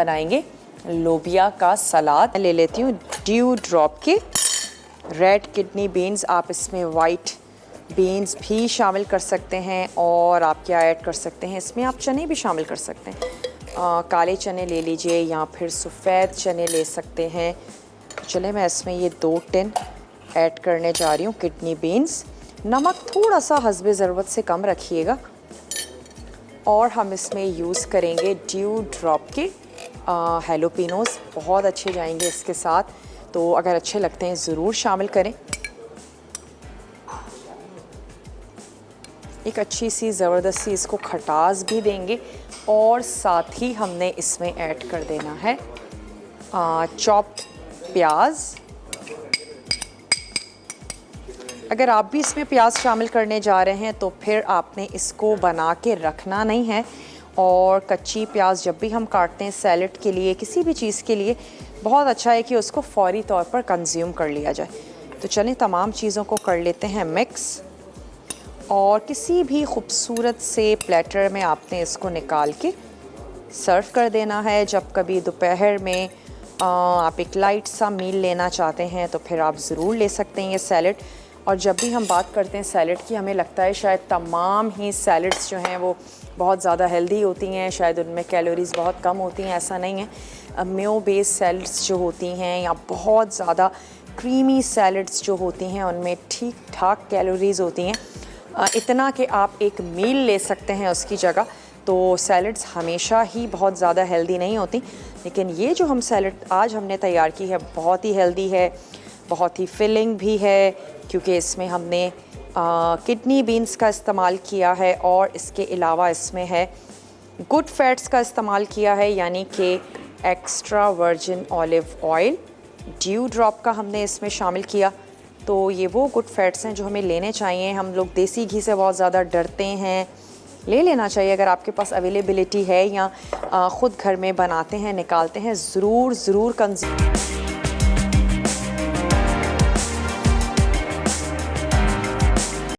बनाएंगे लोबिया का सलाद। ले लेती हूँ ड्यू ड्रॉप के रेड किडनी बीन्स। आप इसमें वाइट बीन्स भी शामिल कर सकते हैं और आप क्या ऐड कर सकते हैं, इसमें आप चने भी शामिल कर सकते हैं। काले चने ले लीजिए या फिर सफ़ेद चने ले सकते हैं। चले मैं इसमें ये 2 टिन ऐड करने जा रही हूँ किडनी बीन्स। नमक थोड़ा सा हस्बे ज़रूरत से कम रखिएगा। और हम इसमें यूज़ करेंगे ड्यू ड्रॉप के हैलोपिनोज, बहुत अच्छे जाएंगे इसके साथ, तो अगर अच्छे लगते हैं ज़रूर शामिल करें। एक अच्छी सी ज़बरदस्त सी इसको खटास भी देंगे और साथ ही हमने इसमें ऐड कर देना है चॉप्ड प्याज। अगर आप भी इसमें प्याज शामिल करने जा रहे हैं तो फिर आपने इसको बना के रखना नहीं है। और कच्ची प्याज जब भी हम काटते हैं सैलेड के लिए, किसी भी चीज़ के लिए, बहुत अच्छा है कि उसको फौरी तौर पर कंज्यूम कर लिया जाए। तो चलें तमाम चीज़ों को कर लेते हैं मिक्स और किसी भी खूबसूरत से प्लेटर में आपने इसको निकाल के सर्व कर देना है। जब कभी दोपहर में आप एक लाइट सा मील लेना चाहते हैं तो फिर आप ज़रूर ले सकते हैं ये सैलेड। और जब भी हम बात करते हैं सैलेड की, हमें लगता है शायद तमाम ही सैलेड्स जो हैं वो बहुत ज़्यादा हेल्दी होती हैं, शायद उनमें कैलोरीज़ बहुत कम होती हैं। ऐसा नहीं है। मेयो बेस्ड सैलेड्स जो होती हैं या बहुत ज़्यादा क्रीमी सैलेड्स जो होती हैं उनमें ठीक ठाक कैलोरीज़ होती हैं, इतना कि आप एक मील ले सकते हैं उसकी जगह। तो सैलड्स हमेशा ही बहुत ज़्यादा हेल्दी नहीं होती, लेकिन ये जो हम सैलड आज हमने तैयार की है बहुत ही हेल्दी है, बहुत ही फिलिंग भी है, क्योंकि इसमें हमने किडनी बीन्स का इस्तेमाल किया है और इसके अलावा इसमें है गुड फैट्स का इस्तेमाल किया है, यानी कि extra virgin olive oil, dew drop का हमने इसमें शामिल किया। तो ये वो गुड फैट्स हैं जो हमें लेने चाहिए। हम लोग देसी घी से बहुत ज़्यादा डरते हैं, ले लेना चाहिए अगर आपके पास अवेलेबिलिटी है या ख़ुद घर में बनाते हैं, निकालते हैं, ज़रूर कंज्यूम